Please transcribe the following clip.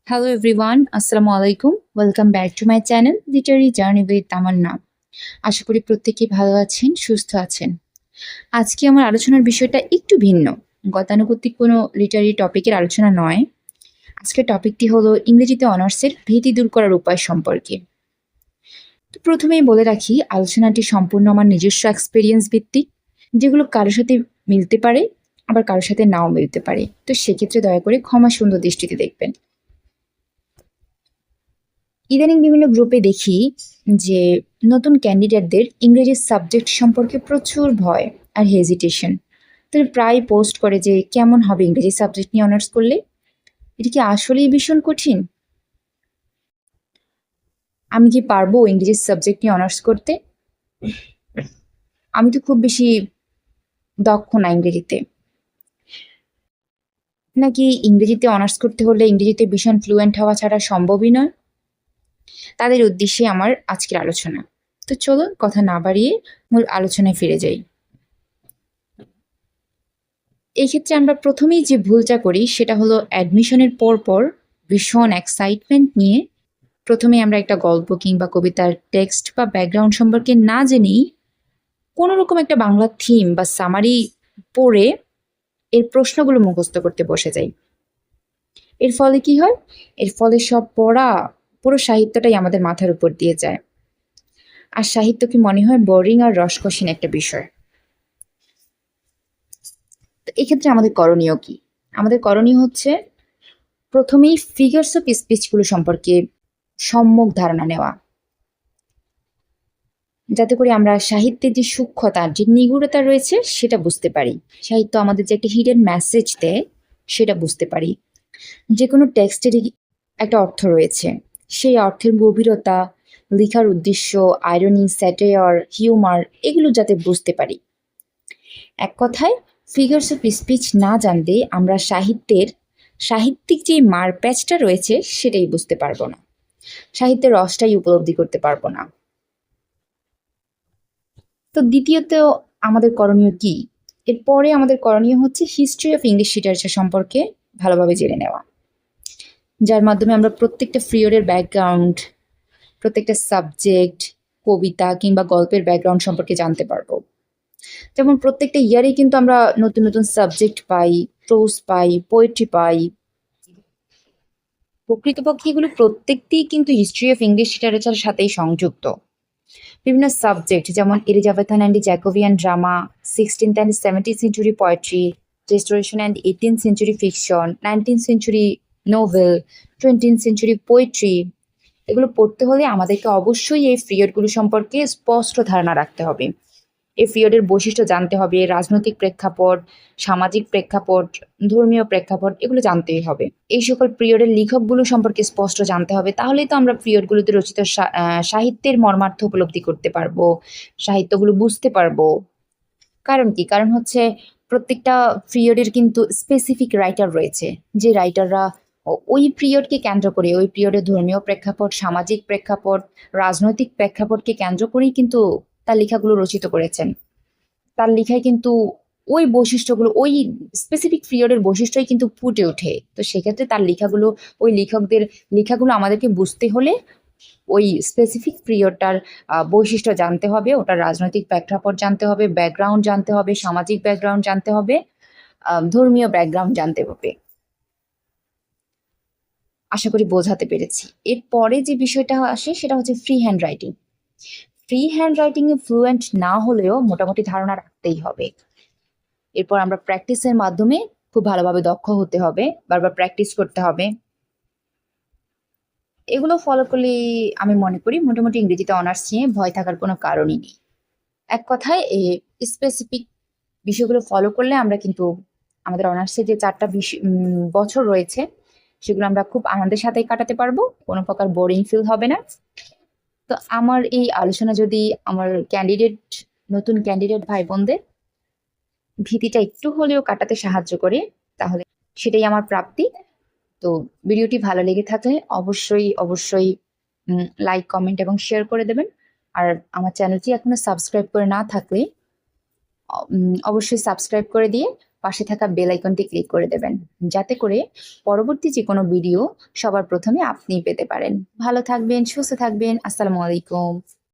Hello everyone, Assalamu alaikum. Welcome back to my channel Literary Journey with Tamanna. আশা করি প্রত্যেকেই ভালো আছেন, সুস্থ আছেন। আজকে আমার আলোচনার বিষয়টা একটু ভিন্ন। গতানুগতিক কোনো লিটারি টপিকের আলোচনা নয়। আজকের টপিকটি হলো ইংরেজিতে অনার্সের ভীতি দূর করার উপায় সম্পর্কে। তো প্রথমেই বলে রাখি, আলোচনাটি সম্পূর্ণ আমার নিজস্ব এক্সপেরিয়েন্স ভিত্তিক, যেগুলো কারোর সাথে মিলতে পারে আবার কারোর সাথে নাও মিলতে পারে। তো সেক্ষেত্রে দয়া করে ক্ষমা সুন্দর দৃষ্টিতে দেখবেন। ইদানিং বিভিন্ন গ্রুপে দেখি যে নতুন ক্যান্ডিডেটদের ইংরেজি সাবজেক্ট সম্পর্কে প্রচুর ভয় আর হেজিটেশন। তারা প্রায় পোস্ট করে যে কেমন হবে ইংরেজি সাবজেক্ট নিয়ে অনার্স করলে। এটা কি আসলেই ভীষণ কঠিন? আমি কি পারবো ইংরেজি সাবজেক্ট নিয়ে অনার্স করতে? আমি তো খুব বেশি দক্ষ না ইংরেজিতে। নাকি ইংরেজিতে অনার্স করতে হলে ইংরেজিতে ভীষণ ফ্লুয়েন্ট হওয়া ছাড়া সম্ভবই নয়? তাদের উদ্দেশ্যে আমার আজকের আলোচনা। তো চলুন কথা না বাড়িয়ে মূল আলোচনায় ফিরে যাই। এই ক্ষেত্রে আমরা প্রথমেই যে ভুলটা করি সেটা হলো অ্যাডমিশনের পর ভীষণ এক্সাইটমেন্ট নিয়ে প্রথমে আমরা একটা গল্প কিংবা কবিতার টেক্সট বা ব্যাকগ্রাউন্ড সম্পর্কে না জেনেই কোনো রকম একটা বাংলা থিম বা সামারি পড়ে এর প্রশ্নগুলো মুখস্থ করতে বসে যাই। এর ফলে কি হয়? এর ফলে সব পড়া পুরো সাহিত্যটাই আমাদের মাথার উপর দিয়ে যায়। আর সাহিত্য কি মনে হয় বোরিং আর রসকসীন একটা বিষয়। তো এক্ষেত্রে আমাদের করণীয় কি? আমাদের করণীয় হচ্ছে প্রথমেই ফিগার্স অফ স্পিচগুলো সম্পর্কে সম্যক ধারণা নেওয়া, যাতে করে আমরা সাহিত্যের যে সূক্ষ্মতা, যে নিগূঢ়তা রয়েছে সেটা বুঝতে পারি। সাহিত্য আমাদের যে একটা হিডেন মেসেজ দেয় সেটা বুঝতে পারি। যে কোনো টেক্সটেরই একটা অর্থ রয়েছে, সেই অর্থের গভীরতা, লেখার উদ্দেশ্য, আইরনি, স্যাটায়ার, হিউমার এগুলো যাতে বুঝতে পারি। এক কথায় ফিগার্স অফ স্পিচ না জানলে আমরা সাহিত্যিক যে মারপ্যাচটা রয়েছে সেটাই বুঝতে পারবো না, সাহিত্যের রসটাই উপলব্ধি করতে পারবো না। তো দ্বিতীয়ত আমাদের করণীয় কি? এরপরে আমাদের করণীয় হচ্ছে হিস্ট্রি অফ ইংলিশ লিটারেচার সম্পর্কে ভালোভাবে জেনে নেওয়া, যার মাধ্যমে আমরা প্রত্যেকটা ফ্রিওরের ব্যাকগ্রাউন্ড, প্রত্যেকটা সাবজেক্ট, কবিতা কিংবা গল্পের ব্যাকগ্রাউন্ড সম্পর্কে জানতে পারবো। যেমন প্রত্যেকটা ইয়ারেই কিন্তু আমরা নতুন নতুন সাবজেক্ট পাই, প্রোজ পাই, পোয়েট্রি পাই। প্রকৃতপক্ষে এগুলো প্রত্যেকটিই কিন্তু হিস্ট্রি অফ ইংলিশ লিটারেচারের সাথেই সংযুক্ত। বিভিন্ন সাবজেক্ট যেমন Elizabethan and Jacobian drama, 16th and 17th century poetry, restoration and 18th century fiction, 19th century novel, 20th century poetry, এগুলো পড়তে হলে আমাদেরকে অবশ্যই এই পিরিয়ডগুলো সম্পর্কে স্পষ্ট ধারণা রাখতে হবে। এই পিরিয়ডের বৈশিষ্ট্য জানতে হবে, রাজনৈতিক প্রেক্ষাপট, সামাজিক প্রেক্ষাপট, ধর্মীয় প্রেক্ষাপট এগুলো জানতেই হবে। এই সকল পিরিয়ডের লেখকগুলো সম্পর্কে স্পষ্ট জানতে হবে, তাহলেই তো আমরা পিরিয়ডগুলোতে রচিত সাহিত্যের মর্মার্থ উপলব্ধি করতে পারবো, সাহিত্যগুলো বুঝতে পারবো। কারণ কি? কারণ হচ্ছে প্রত্যেকটা পিরিয়ডের কিন্তু স্পেসিফিক রাইটার রয়েছে, যে রাইটাররা ওই পিরিয়ডকে কেন্দ্র করে, ওই পিরিয়ডের ধর্মীয় প্রেক্ষাপট, সামাজিক প্রেক্ষাপট, রাজনৈতিক প্রেক্ষাপটকে কেন্দ্র করেই কিন্তু তার লেখাগুলো রচিত করেছেন। তার লেখায় কিন্তু ওই বৈশিষ্ট্যগুলো, ওই স্পেসিফিক পিরিয়ডের বৈশিষ্ট্যই কিন্তু ফুটে ওঠে। তো সেক্ষেত্রে তার লেখাগুলো, ওই লেখকদের লেখাগুলো আমাদেরকে বুঝতে হলে ওই স্পেসিফিক পিরিয়ডটার বৈশিষ্ট্য জানতে হবে, ওটার রাজনৈতিক প্রেক্ষাপট জানতে হবে, ব্যাকগ্রাউন্ড জানতে হবে, সামাজিক ব্যাকগ্রাউন্ড জানতে হবে, ধর্মীয় ব্যাকগ্রাউন্ড জানতে হবে। আশা করি বোঝাতে পেরেছি। এরপরে যে বিষয়টা আসে সেটা হচ্ছে free hand writing. Free hand রাইটিংয়ে ফ্লুয়েন্ট না হলেও মোটামুটি ধারণা রাখতেই হবে। এরপর আমরা প্র্যাকটিসের মাধ্যমে খুব ভালোভাবে দক্ষ হতে হবে, বারবার প্র্যাকটিস করতে হবে। এগুলো ফলো করলে আমি মনে করি মোটামুটি ইংরেজিতে অনার্স নিয়ে ভয় থাকার কোনো কারণই নেই। এক কথায় এই স্পেসিফিক বিষয়গুলো ফলো করলে আমরা কিন্তু আমাদের অনার্সে যে 4টা বছর রয়েছে সেগুলো আমরা খুব আনন্দের সাথে কাটাতে পারবো, কোনো প্রকার বোরিং ফিল হবে না। তো আমার এই আলোচনা যদি আমার নতুন ক্যান্ডিডেট ভাই বোনদের ভীতিটা একটু হলেও কাটাতে সাহায্য করে, তাহলে সেটাই আমার প্রাপ্তি। তো ভিডিওটি ভালো লেগে থাকলে অবশ্যই লাইক, কমেন্ট এবং শেয়ার করে দেবেন। আর আমার চ্যানেলটি এখনো সাবস্ক্রাইব করে না থাকলে অবশ্যই সাবস্ক্রাইব করে দিয়ে পাশে থাকা বেল আইকনটি ক্লিক করে দেবেন, যাতে করে পরবর্তী যে কোনো ভিডিও সবার প্রথমে আপনি পেতে পারেন। ভালো থাকবেন, সুস্থ থাকবেন। আসসালামু আলাইকুম।